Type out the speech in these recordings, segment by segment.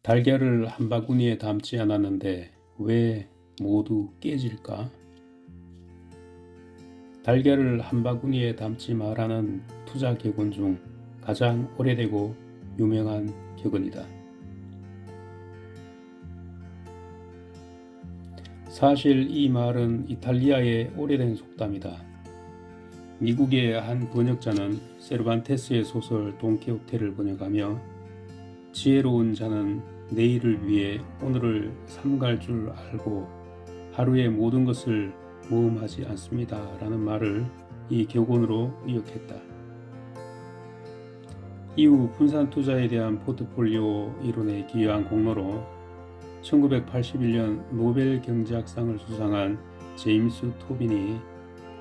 달걀을 한 바구니에 담지 않았는데 왜 모두 깨질까? 달걀을 한 바구니에 담지 마라는 투자 격언 중 가장 오래되고 유명한 격언이다. 사실 이 말은 이탈리아의 오래된 속담이다. 미국의 한 번역자는 세르반테스의 소설 돈키호테를 번역하며 지혜로운 자는 내일을 위해 오늘을 삼갈 줄 알고 하루의 모든 것을 모험하지 않습니다. 라는 말을 이 격언으로 의역했다. 이후 분산 투자에 대한 포트폴리오 이론에 기여한 공로로 1981년 노벨 경제학상을 수상한 제임스 토빈이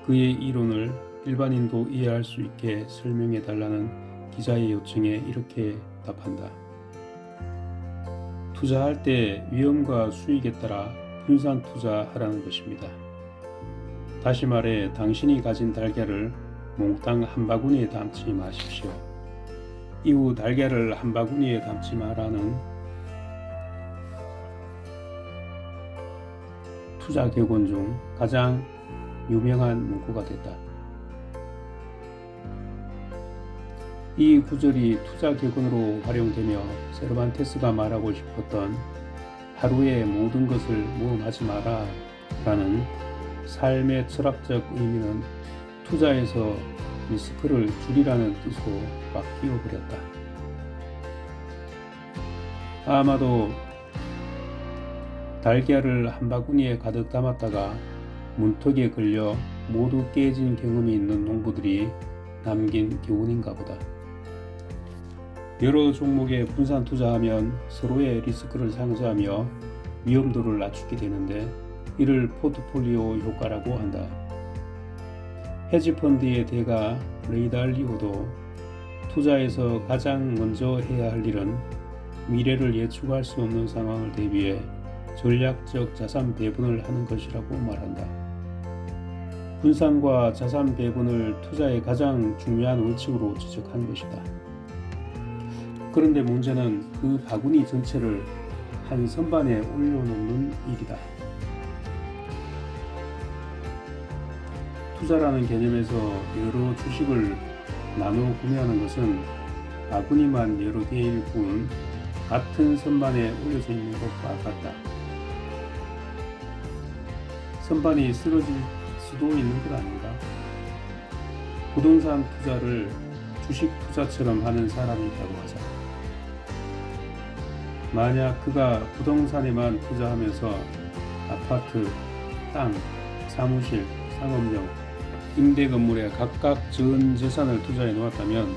그의 이론을 일반인도 이해할 수 있게 설명해 달라는 기자의 요청에 이렇게 답한다. 투자할 때 위험과 수익에 따라 분산 투자하라는 것입니다. 다시 말해 당신이 가진 달걀을 몽땅 한 바구니에 담지 마십시오. 이후 달걀을 한 바구니에 담지 마라는 투자 격언 중 가장 유명한 문구가 됐다. 이 구절이 투자 격언으로 활용되며 세르반테스가 말하고 싶었던 하루의 모든 것을 모험하지 마라 라는 삶의 철학적 의미는 투자에서 리스크를 줄이라는 뜻으로 바뀌어 버렸다. 아마도 달걀을 한 바구니에 가득 담았다가 문턱에 걸려 모두 깨진 경험이 있는 농부들이 남긴 교훈인가 보다. 여러 종목에 분산 투자하면 서로의 리스크를 상쇄하며 위험도를 낮추게 되는데 이를 포트폴리오 효과라고 한다. 헤지펀드의 대가 레이 달리오도 투자에서 가장 먼저 해야 할 일은 미래를 예측할 수 없는 상황을 대비해 전략적 자산 배분을 하는 것이라고 말한다. 분산과 자산 배분을 투자의 가장 중요한 원칙으로 지적한 것이다. 그런데 문제는 그 바구니 전체를 한 선반에 올려놓는 일이다. 투자라는 개념에서 여러 주식을 나누어 구매하는 것은 바구니만 여러 개일 뿐 같은 선반에 올려져 있는 것과 같다. 선반이 쓰러질 수도 있는 것 아닌가? 부동산 투자를 주식 투자처럼 하는 사람이 있다고 하자. 만약 그가 부동산에만 투자하면서 아파트, 땅, 사무실, 상업용, 임대 건물에 각각 전 재산을 투자해 놓았다면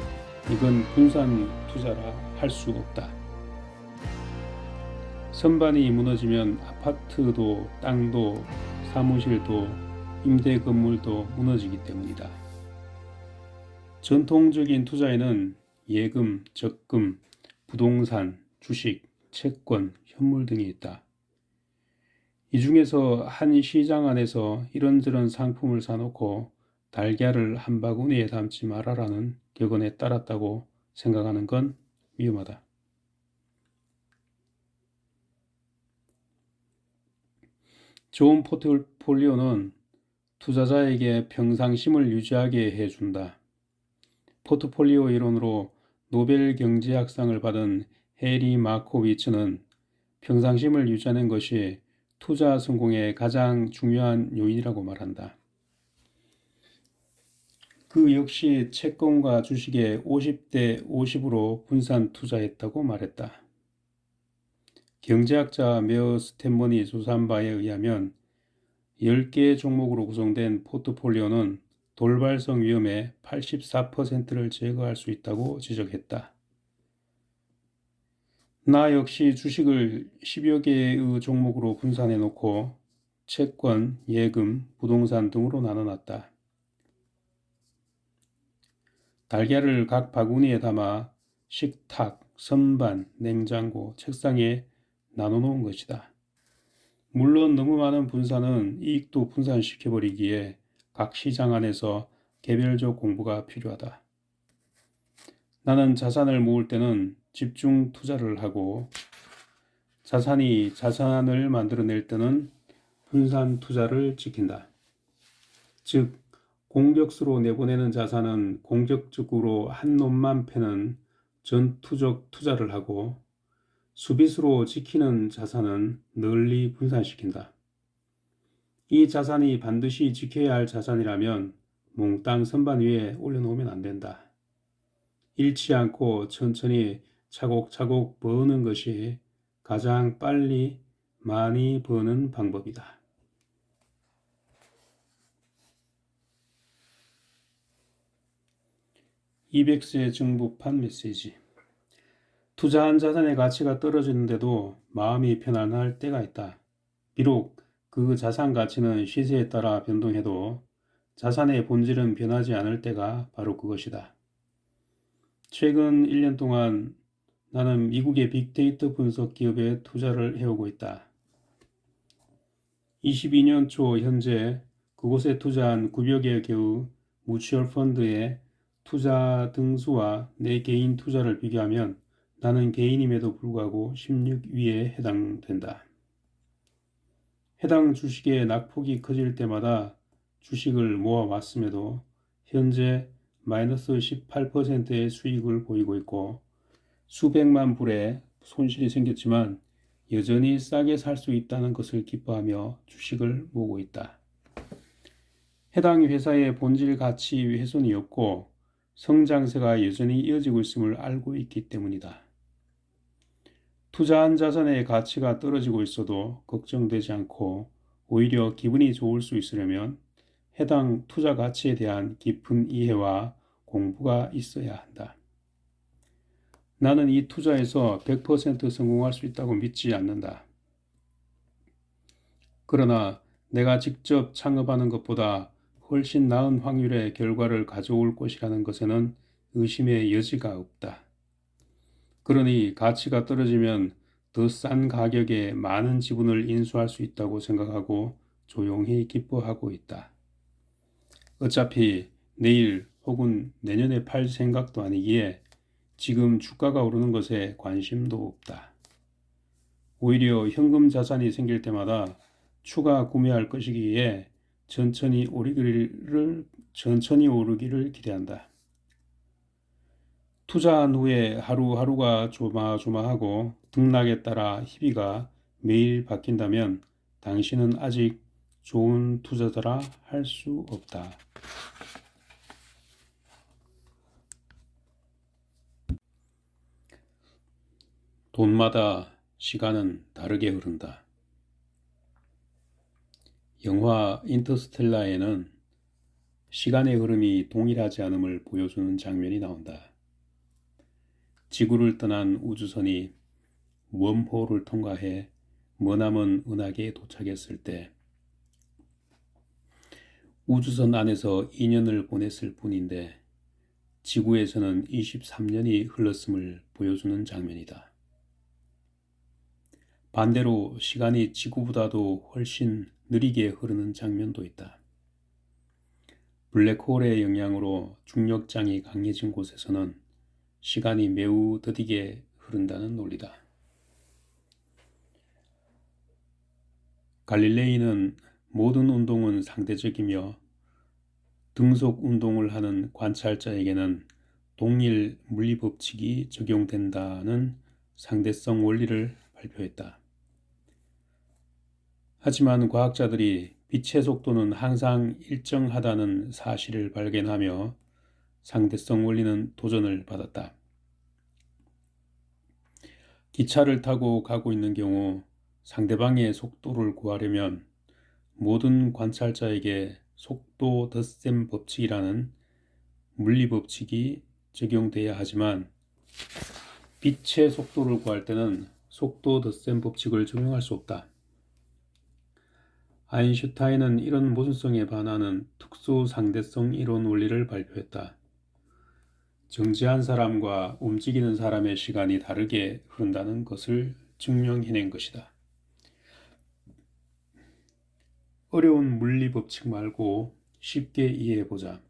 이건 분산 투자라 할 수 없다. 선반이 무너지면 아파트도 땅도 사무실도 임대 건물도 무너지기 때문이다. 전통적인 투자에는 예금, 적금, 부동산, 주식, 채권, 현물 등이 있다. 이 중에서 한 시장 안에서 이런저런 상품을 사놓고 달걀을 한 바구니에 담지 말아라는 격언에 따랐다고 생각하는 건 위험하다. 좋은 포트폴리오는 투자자에게 평상심을 유지하게 해준다. 포트폴리오 이론으로 노벨 경제학상을 받은 해리 마코비츠는 평상심을 유지하는 것이 투자 성공의 가장 중요한 요인이라고 말한다. 그 역시 채권과 주식에 50대 50으로 분산 투자했다고 말했다. 경제학자 메어 스탠먼이 조사한 바에 의하면 10개 종목으로 구성된 포트폴리오는 돌발성 위험의 84%를 제거할 수 있다고 지적했다. 나 역시 주식을 10여 개의 종목으로 분산해 놓고 채권, 예금, 부동산 등으로 나눠놨다. 달걀을 각 바구니에 담아 식탁, 선반, 냉장고, 책상에 나눠놓은 것이다. 물론 너무 많은 분산은 이익도 분산시켜버리기에 각 시장 안에서 개별적 공부가 필요하다. 나는 자산을 모을 때는 집중 투자를 하고 자산이 자산을 만들어낼 때는 분산 투자를 지킨다. 즉, 공격수로 내보내는 자산은 공격적으로 한 놈만 패는 전투적 투자를 하고, 수비수로 지키는 자산은 널리 분산시킨다. 이 자산이 반드시 지켜야 할 자산이라면 몽땅 선반 위에 올려놓으면 안 된다. 잃지 않고 천천히 차곡차곡 버는 것이 가장 빨리 많이 버는 방법이다. 200세 정보판 메시지. 투자한 자산의 가치가 떨어지는데도 마음이 편안할 때가 있다. 비록 그 자산 가치는 시세에 따라 변동해도 자산의 본질은 변하지 않을 때가 바로 그것이다. 최근 1년 동안 나는 미국의 빅데이터 분석 기업에 투자를 해오고 있다. 22년 초 현재 그곳에 투자한 9여 개 개의 뮤추얼 펀드의 투자 등수와 내 개인 투자를 비교하면 나는 개인임에도 불구하고 16위에 해당된다. 해당 주식의 낙폭이 커질 때마다 주식을 모아왔음에도 현재 마이너스 18%의 수익을 보이고 있고 수백만 불의 손실이 생겼지만 여전히 싸게 살 수 있다는 것을 기뻐하며 주식을 모으고 있다. 해당 회사의 본질 가치 훼손이 없고 성장세가 여전히 이어지고 있음을 알고 있기 때문이다. 투자한 자산의 가치가 떨어지고 있어도 걱정되지 않고 오히려 기분이 좋을 수 있으려면 해당 투자 가치에 대한 깊은 이해와 공부가 있어야 한다. 나는 이 투자에서 100% 성공할 수 있다고 믿지 않는다. 그러나 내가 직접 창업하는 것보다 훨씬 나은 확률의 결과를 가져올 것이라는 것에는 의심의 여지가 없다. 그러니 가치가 떨어지면 더 싼 가격에 많은 지분을 인수할 수 있다고 생각하고 조용히 기뻐하고 있다. 어차피 내일 혹은 내년에 팔 생각도 아니기에 지금 주가가 오르는 것에 관심도 없다. 오히려 현금 자산이 생길 때마다 추가 구매할 것이기에 천천히 오르기를 기대한다. 투자한 후에 하루하루가 조마조마하고 등락에 따라 희비가 매일 바뀐다면 당신은 아직 좋은 투자자라 할 수 없다. 돈마다 시간은 다르게 흐른다. 영화 인터스텔라에는 시간의 흐름이 동일하지 않음을 보여주는 장면이 나온다. 지구를 떠난 우주선이 웜홀을 통과해 머나먼 은하계에 도착했을 때 우주선 안에서 2년을 보냈을 뿐인데 지구에서는 23년이 흘렀음을 보여주는 장면이다. 반대로 시간이 지구보다도 훨씬 느리게 흐르는 장면도 있다. 블랙홀의 영향으로 중력장이 강해진 곳에서는 시간이 매우 더디게 흐른다는 논리다. 갈릴레이는 모든 운동은 상대적이며 등속 운동을 하는 관찰자에게는 동일 물리법칙이 적용된다는 상대성 원리를 발표했다. 하지만 과학자들이 빛의 속도는 항상 일정하다는 사실을 발견하며 상대성 원리는 도전을 받았다. 기차를 타고 가고 있는 경우 상대방의 속도를 구하려면 모든 관찰자에게 속도 덧셈 법칙이라는 물리법칙이 적용돼야 하지만 빛의 속도를 구할 때는 속도 덧셈 법칙을 적용할 수 없다. 아인슈타인은 이런 모순성에 반하는 특수 상대성 이론 원리를 발표했다. 정지한 사람과 움직이는 사람의 시간이 다르게 흐른다는 것을 증명해낸 것이다. 어려운 물리 법칙 말고 쉽게 이해해보자.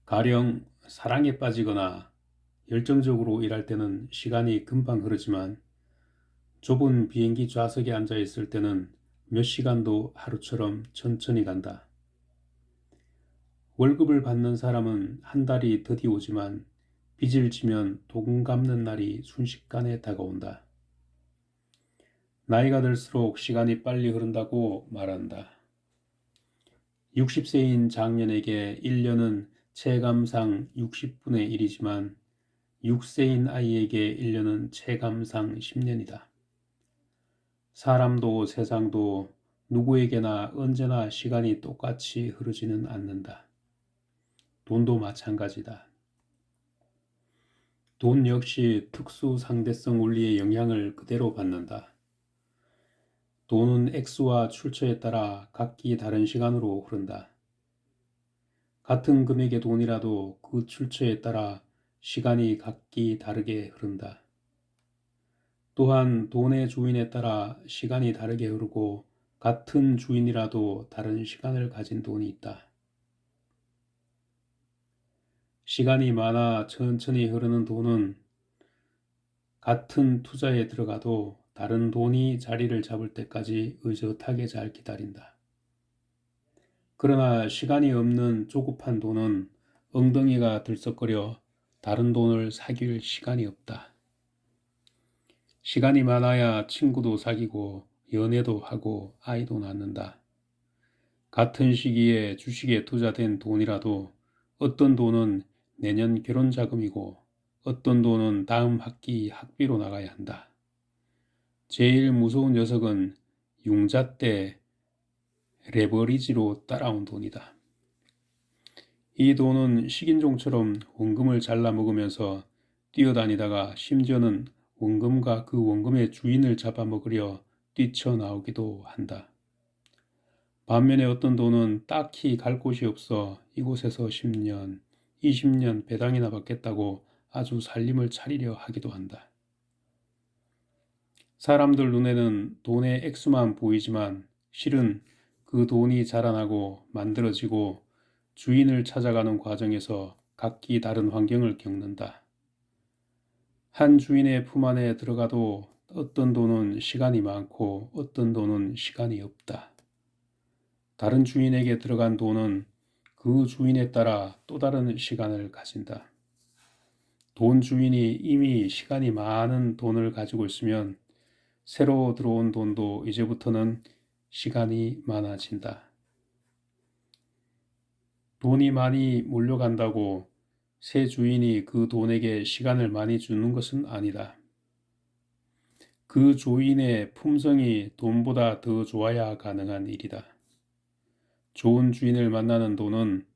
가령 사랑에 빠지거나 열정적으로 일할 때는 시간이 금방 흐르지만 좁은 비행기 좌석에 앉아 있을 때는 몇 시간도 하루처럼 천천히 간다. 월급을 받는 사람은 한 달이 더디 오지만 빚을 지면 돈 갚는 날이 순식간에 다가온다. 나이가 들수록 시간이 빨리 흐른다고 말한다. 60세인 장년에게 1년은 체감상 60분의 1이지만 6세인 아이에게 1년은 체감상 10년이다. 사람도 세상도 누구에게나 언제나 시간이 똑같이 흐르지는 않는다. 돈도 마찬가지다. 돈 역시 특수 상대성 원리의 영향을 그대로 받는다. 돈은 액수와 출처에 따라 각기 다른 시간으로 흐른다. 같은 금액의 돈이라도 그 출처에 따라 시간이 각기 다르게 흐른다. 또한 돈의 주인에 따라 시간이 다르게 흐르고 같은 주인이라도 다른 시간을 가진 돈이 있다. 시간이 많아 천천히 흐르는 돈은 같은 투자에 들어가도 다른 돈이 자리를 잡을 때까지 의젓하게 잘 기다린다. 그러나 시간이 없는 조급한 돈은 엉덩이가 들썩거려 다른 돈을 사귈 시간이 없다. 시간이 많아야 친구도 사귀고 연애도 하고 아이도 낳는다. 같은 시기에 주식에 투자된 돈이라도 어떤 돈은 내년 결혼 자금이고 어떤 돈은 다음 학기 학비로 나가야 한다. 제일 무서운 녀석은 융자 때 레버리지로 따라온 돈이다. 이 돈은 식인종처럼 원금을 잘라 먹으면서 뛰어다니다가 심지어는 원금과 그 원금의 주인을 잡아먹으려 뛰쳐나오기도 한다. 반면에 어떤 돈은 딱히 갈 곳이 없어 이곳에서 10년, 20년 배당이나 받겠다고 아주 살림을 차리려 하기도 한다. 사람들 눈에는 돈의 액수만 보이지만 실은 그 돈이 자라나고 만들어지고 주인을 찾아가는 과정에서 각기 다른 환경을 겪는다. 한 주인의 품 안에 들어가도 어떤 돈은 시간이 많고 어떤 돈은 시간이 없다. 다른 주인에게 들어간 돈은 그 주인에 따라 또 다른 시간을 가진다. 돈 주인이 이미 시간이 많은 돈을 가지고 있으면 새로 들어온 돈도 이제부터는 시간이 많아진다. 돈이 많이 몰려간다고 새 주인이 그 돈에게 시간을 많이 주는 것은 아니다. 그 주인의 품성이 돈보다 더 좋아야 가능한 일이다. 좋은 주인을 만나는 돈은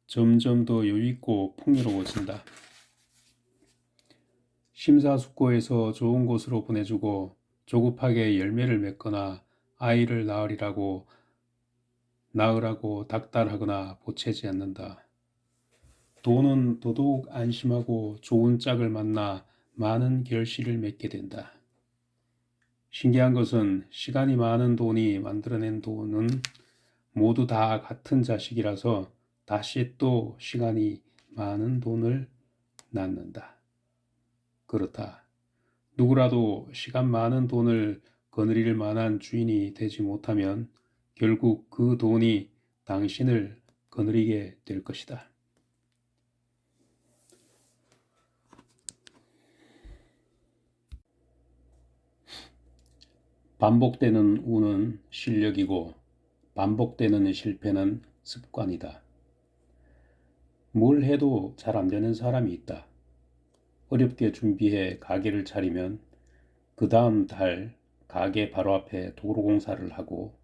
점점 더 여유있고 풍요로워진다. 심사숙고해서 좋은 곳으로 보내주고 조급하게 열매를 맺거나 아이를 낳으라고 닥달하거나 보채지 않는다. 돈은 더더욱 안심하고 좋은 짝을 만나 많은 결실을 맺게 된다. 신기한 것은 시간이 많은 돈이 만들어낸 돈은 모두 다 같은 자식이라서 다시 또 시간이 많은 돈을 낳는다. 그렇다. 누구라도 시간 많은 돈을 거느릴 만한 주인이 되지 못하면 결국 그 돈이 당신을 거느리게 될 것이다. 반복되는 운은 실력이고 반복되는 실패는 습관이다. 뭘 해도 잘 안 되는 사람이 있다. 어렵게 준비해 가게를 차리면 그 다음 달 가게 바로 앞에 도로공사를 하고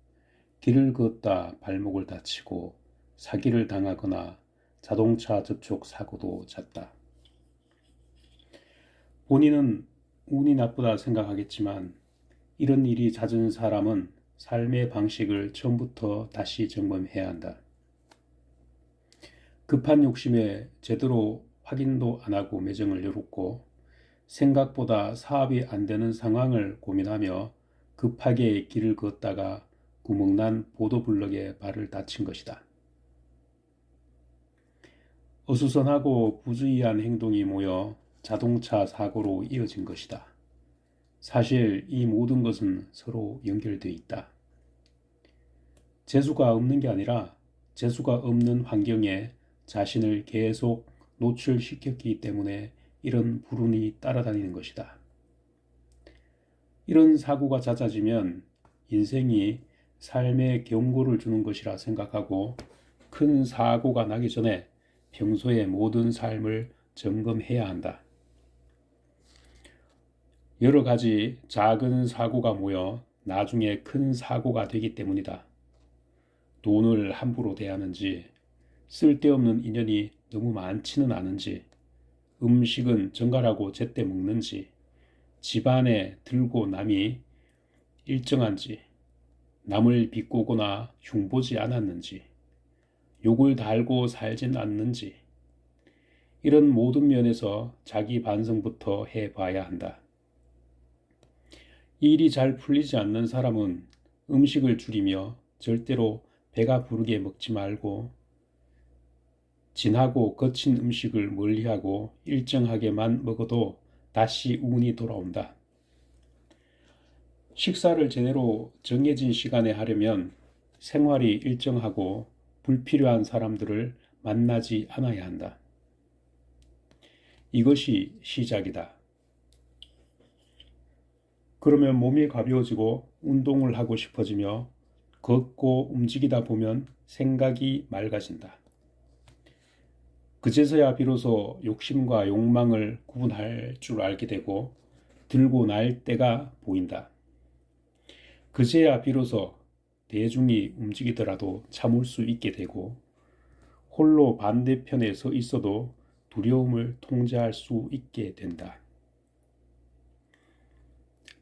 길을 걷다 발목을 다치고 사기를 당하거나 자동차 접촉 사고도 쳤다. 본인은 운이 나쁘다 생각하겠지만 이런 일이 잦은 사람은 삶의 방식을 처음부터 다시 점검해야 한다. 급한 욕심에 제대로 확인도 안 하고 매장을 열었고 생각보다 사업이 안 되는 상황을 고민하며 급하게 길을 걷다가 구멍난 보도블럭에 발을 다친 것이다. 어수선하고 부주의한 행동이 모여 자동차 사고로 이어진 것이다. 사실 이 모든 것은 서로 연결되어 있다. 재수가 없는 게 아니라 재수가 없는 환경에 자신을 계속 노출시켰기 때문에 이런 불운이 따라다니는 것이다. 이런 사고가 잦아지면 인생이 삶에 경고를 주는 것이라 생각하고 큰 사고가 나기 전에 평소의 모든 삶을 점검해야 한다. 여러 가지 작은 사고가 모여 나중에 큰 사고가 되기 때문이다. 돈을 함부로 대하는지, 쓸데없는 인연이 너무 많지는 않은지, 음식은 정갈하고 제때 먹는지, 집안에 들고 남이 일정한지, 남을 비꼬거나 흉보지 않았는지, 욕을 달고 살진 않는지, 이런 모든 면에서 자기 반성부터 해봐야 한다. 일이 잘 풀리지 않는 사람은 음식을 줄이며 절대로 배가 부르게 먹지 말고 진하고 거친 음식을 멀리하고 일정하게만 먹어도 다시 운이 돌아온다. 식사를 제대로 정해진 시간에 하려면 생활이 일정하고 불필요한 사람들을 만나지 않아야 한다. 이것이 시작이다. 그러면 몸이 가벼워지고 운동을 하고 싶어지며 걷고 움직이다 보면 생각이 맑아진다. 그제서야 비로소 욕심과 욕망을 구분할 줄 알게 되고 들고 날 때가 보인다. 그제야 비로소 대중이 움직이더라도 참을 수 있게 되고 홀로 반대편에 서 있어도 두려움을 통제할 수 있게 된다.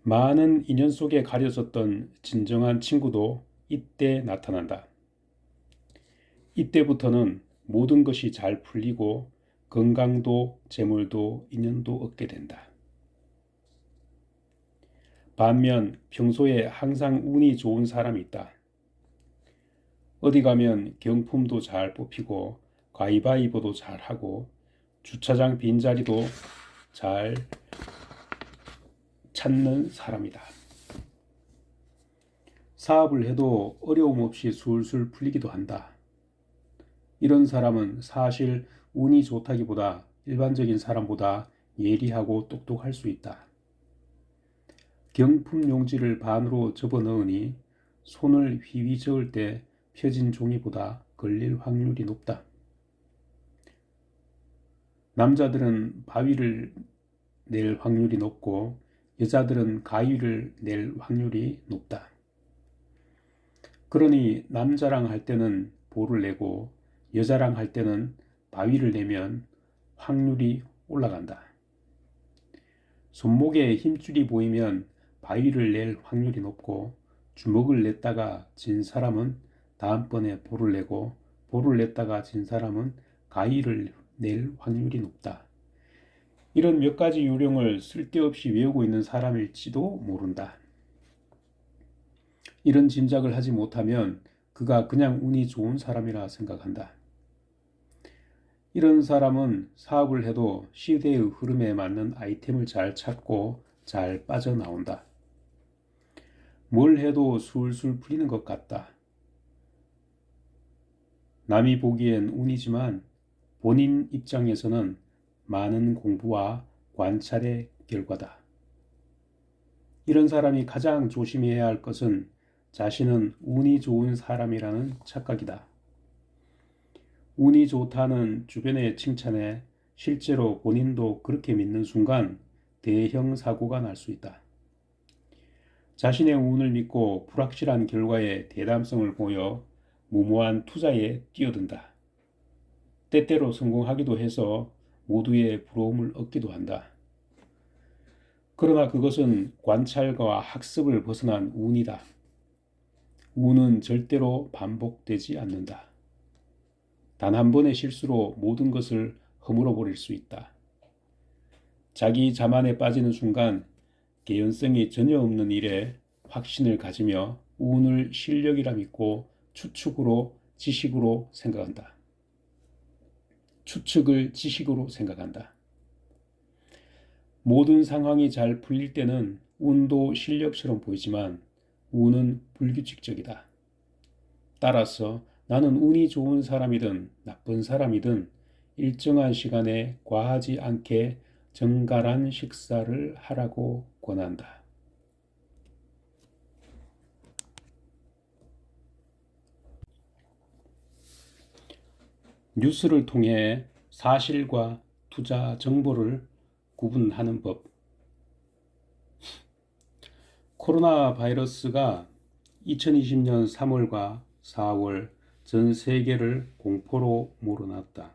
많은 인연 속에 가려졌던 진정한 친구도 이때 나타난다. 이때부터는 모든 것이 잘 풀리고 건강도 재물도 인연도 얻게 된다. 반면 평소에 항상 운이 좋은 사람이 있다. 어디 가면 경품도 잘 뽑히고 가위바위보도 잘 하고 주차장 빈자리도 잘 찾는 사람이다. 사업을 해도 어려움 없이 술술 풀리기도 한다. 이런 사람은 사실 운이 좋다기보다 일반적인 사람보다 예리하고 똑똑할 수 있다. 경품 용지를 반으로 접어 넣으니 손을 휘휘 저을 때 펴진 종이보다 걸릴 확률이 높다. 남자들은 바위를 낼 확률이 높고 여자들은 가위를 낼 확률이 높다. 그러니 남자랑 할 때는 볼을 내고 여자랑 할 때는 바위를 내면 확률이 올라간다. 손목에 힘줄이 보이면 바위를 낼 확률이 높고 주먹을 냈다가 진 사람은 다음번에 볼을 내고 볼을 냈다가 진 사람은 가위를 낼 확률이 높다. 이런 몇 가지 요령을 쓸데없이 외우고 있는 사람일지도 모른다. 이런 짐작을 하지 못하면 그가 그냥 운이 좋은 사람이라 생각한다. 이런 사람은 사업을 해도 시대의 흐름에 맞는 아이템을 잘 찾고 잘 빠져나온다. 뭘 해도 술술 풀리는 것 같다. 남이 보기엔 운이지만 본인 입장에서는 많은 공부와 관찰의 결과다. 이런 사람이 가장 조심해야 할 것은 자신은 운이 좋은 사람이라는 착각이다. 운이 좋다는 주변의 칭찬에 실제로 본인도 그렇게 믿는 순간 대형 사고가 날 수 있다. 자신의 운을 믿고 불확실한 결과에 대담성을 보여 무모한 투자에 뛰어든다. 때때로 성공하기도 해서 모두의 부러움을 얻기도 한다. 그러나 그것은 관찰과 학습을 벗어난 운이다. 운은 절대로 반복되지 않는다. 단 한 번의 실수로 모든 것을 허물어 버릴 수 있다. 자기 자만에 빠지는 순간 개연성이 전혀 없는 일에 확신을 가지며 운을 실력이라 믿고 추측으로 지식으로 생각한다. 추측을 지식으로 생각한다. 모든 상황이 잘 풀릴 때는 운도 실력처럼 보이지만 운은 불규칙적이다. 따라서 나는 운이 좋은 사람이든 나쁜 사람이든 일정한 시간에 과하지 않게 정갈한 식사를 하라고 권한다. 뉴스를 통해 사실과 투자 정보를 구분하는 법. 코로나 바이러스가 2020년 3월과 4월 전 세계를 공포로 몰아놨다.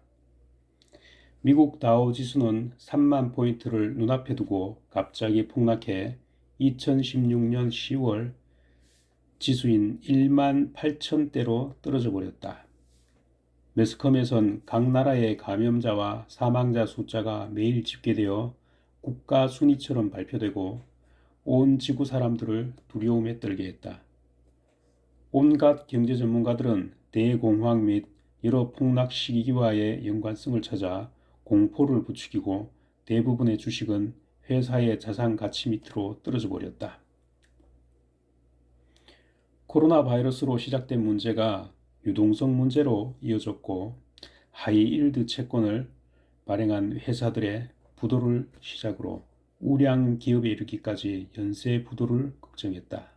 미국 다우 지수는 3만 포인트를 눈앞에 두고 갑자기 폭락해 2016년 10월 지수인 1만 8천대로 떨어져 버렸다. 매스컴에선 각 나라의 감염자와 사망자 숫자가 매일 집계되어 국가 순위처럼 발표되고 온 지구 사람들을 두려움에 떨게 했다. 온갖 경제 전문가들은 대공황 및 여러 폭락 시기와의 연관성을 찾아 공포를 부추기고 대부분의 주식은 회사의 자산 가치 밑으로 떨어져 버렸다. 코로나 바이러스로 시작된 문제가 유동성 문제로 이어졌고 하이일드 채권을 발행한 회사들의 부도를 시작으로 우량 기업에 이르기까지 연쇄 부도를 걱정했다.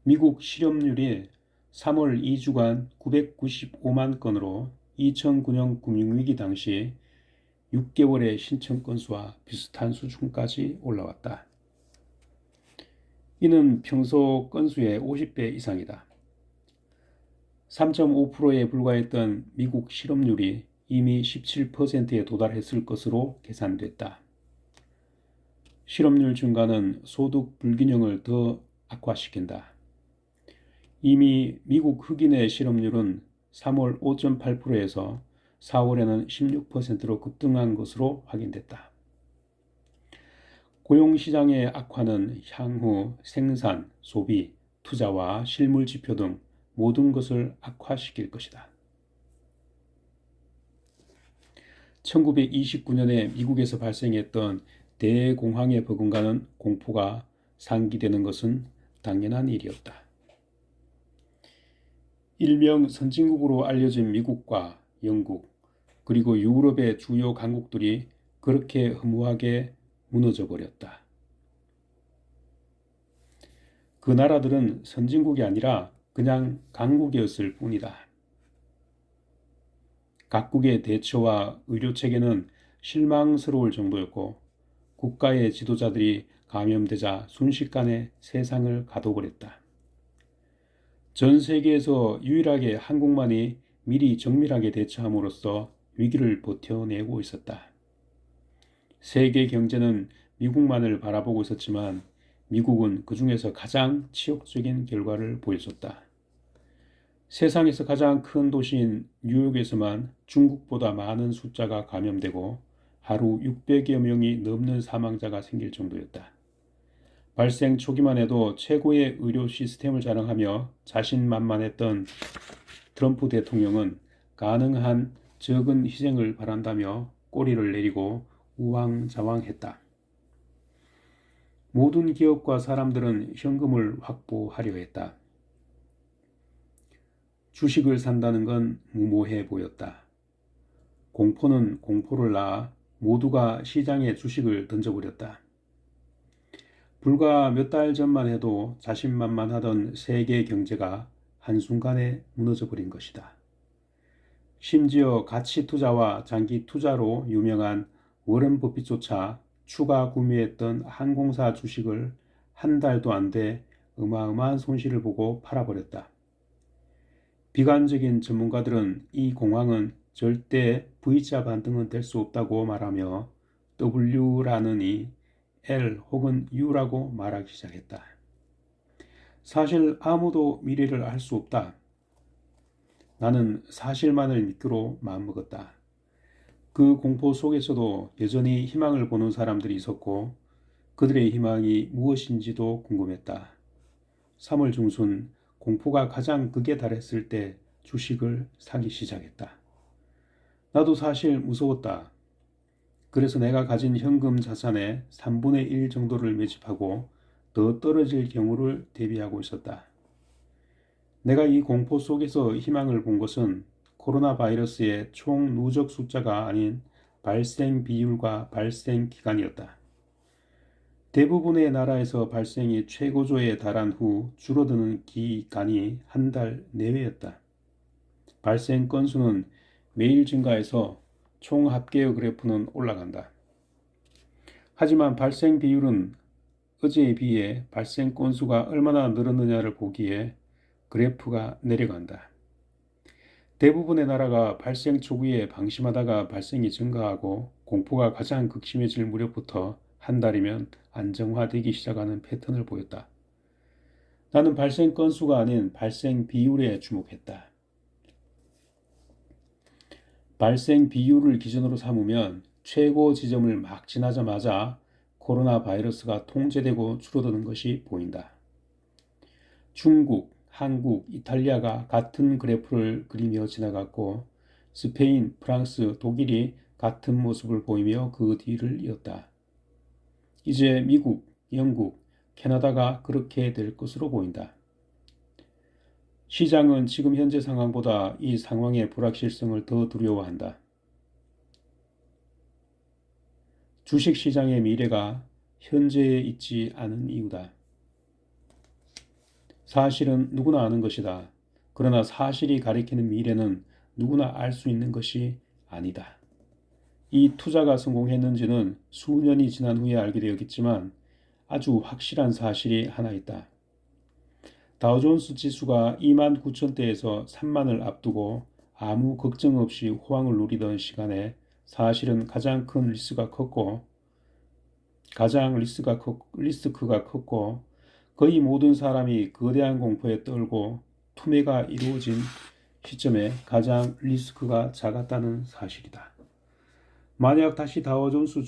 미국 실업률이 3월 2주간 995만 건으로 2009년 금융위기 당시 6개월의 신청 건수와 비슷한 수준까지 올라왔다. 이는 평소 건수의 50배 이상이다. 3.5%에 불과했던 미국 실업률이 이미 17%에 도달했을 것으로 계산됐다. 실업률 증가는 소득 불균형을 더 악화시킨다. 이미 미국 흑인의 실업률은 3월 5.8%에서 4월에는 16%로 급등한 것으로 확인됐다. 고용시장의 악화는 향후 생산, 소비, 투자와 실물 지표 등 모든 것을 악화시킬 것이다. 1929년에 미국에서 발생했던 대공황에 버금가는 공포가 상기되는 것은 당연한 일이었다. 일명 선진국으로 알려진 미국과 영국, 그리고 유럽의 주요 강국들이 그렇게 허무하게 무너져 버렸다. 그 나라들은 선진국이 아니라 그냥 강국이었을 뿐이다. 각국의 대처와 의료체계는 실망스러울 정도였고 국가의 지도자들이 감염되자 순식간에 세상을 가둬버렸다. 전 세계에서 유일하게 한국만이 미리 정밀하게 대처함으로써 위기를 버텨내고 있었다. 세계 경제는 미국만을 바라보고 있었지만 미국은 그 중에서 가장 치욕적인 결과를 보여줬다. 세상에서 가장 큰 도시인 뉴욕에서만 중국보다 많은 숫자가 감염되고 하루 600여 명이 넘는 사망자가 생길 정도였다. 발생 초기만 해도 최고의 의료 시스템을 자랑하며 자신만만했던 트럼프 대통령은 가능한 적은 희생을 바란다며 꼬리를 내리고 우왕좌왕했다. 모든 기업과 사람들은 현금을 확보하려 했다. 주식을 산다는 건 무모해 보였다. 공포는 공포를 낳아 모두가 시장에 주식을 던져버렸다. 불과 몇 달 전만 해도 자신만만하던 세계 경제가 한순간에 무너져버린 것이다. 심지어 가치 투자와 장기 투자로 유명한 워런 버핏조차 추가 구매했던 항공사 주식을 한 달도 안 돼 어마어마한 손실을 보고 팔아버렸다. 비관적인 전문가들은 이 공황은 절대 V자 반등은 될 수 없다고 말하며 W라느니 L 혹은 U라고 말하기 시작했다. 사실 아무도 미래를 알 수 없다. 나는 사실만을 믿기로 마음먹었다. 그 공포 속에서도 여전히 희망을 보는 사람들이 있었고 그들의 희망이 무엇인지도 궁금했다. 3월 중순 공포가 가장 극에 달했을 때 주식을 사기 시작했다. 나도 사실 무서웠다. 그래서 내가 가진 현금 자산의 3분의 1 정도를 매집하고 더 떨어질 경우를 대비하고 있었다. 내가 이 공포 속에서 희망을 본 것은 코로나 바이러스의 총 누적 숫자가 아닌 발생 비율과 발생 기간이었다. 대부분의 나라에서 발생이 최고조에 달한 후 줄어드는 기간이 한 달 내외였다. 발생 건수는 매일 증가해서 총 합계의 그래프는 올라간다. 하지만 발생 비율은 어제에 비해 발생 건수가 얼마나 늘었느냐를 보기에 그래프가 내려간다. 대부분의 나라가 발생 초기에 방심하다가 발생이 증가하고 공포가 가장 극심해질 무렵부터 한 달이면 안정화되기 시작하는 패턴을 보였다. 나는 발생 건수가 아닌 발생 비율에 주목했다. 발생 비율을 기준으로 삼으면 최고 지점을 막 지나자마자 코로나 바이러스가 통제되고 줄어드는 것이 보인다. 중국, 한국, 이탈리아가 같은 그래프를 그리며 지나갔고 스페인, 프랑스, 독일이 같은 모습을 보이며 그 뒤를 이었다. 이제 미국, 영국, 캐나다가 그렇게 될 것으로 보인다. 시장은 지금 현재 상황보다 이 상황의 불확실성을 더 두려워한다. 주식시장의 미래가 현재에 있지 않은 이유다. 사실은 누구나 아는 것이다. 그러나 사실이 가리키는 미래는 누구나 알 수 있는 것이 아니다. 이 투자가 성공했는지는 수년이 지난 후에 알게 되었겠지만 아주 확실한 사실이 하나 있다. 다우존스 지수가 29,000대에서 3만을 앞두고 아무 걱정 없이 호황을 누리던 시간에 사실은 가장 큰 리스크가 컸고 거의 모든 사람이 거대한 공포에 떨고 투매가 이루어진 시점에 가장 리스크가 작았다는 사실이다. 만약 다시 다우존스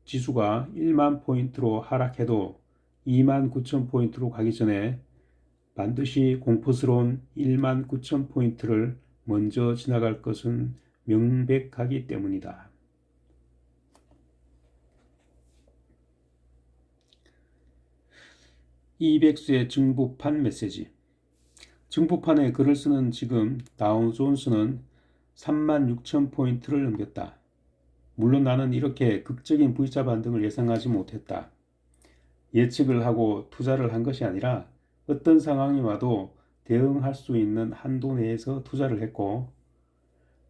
지수가 1만 포인트로 하락해도 29,000포인트로 가기 전에 반드시 공포스러운 19,000포인트를 먼저 지나갈 것은 명백하기 때문이다. 이백수의 증부판 메시지. 증부판에 글을 쓰는 지금 다우존스는 36,000포인트를 넘겼다. 물론 나는 이렇게 극적인 V자 반등을 예상하지 못했다. 예측을 하고 투자를 한 것이 아니라 어떤 상황이 와도 대응할 수 있는 한도 내에서 투자를 했고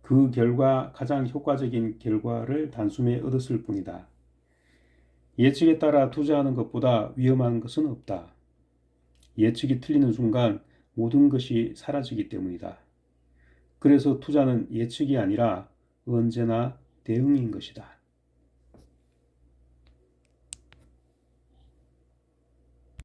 그 결과 가장 효과적인 결과를 단숨에 얻었을 뿐이다. 예측에 따라 투자하는 것보다 위험한 것은 없다. 예측이 틀리는 순간 모든 것이 사라지기 때문이다. 그래서 투자는 예측이 아니라 언제나 대응인 것이다.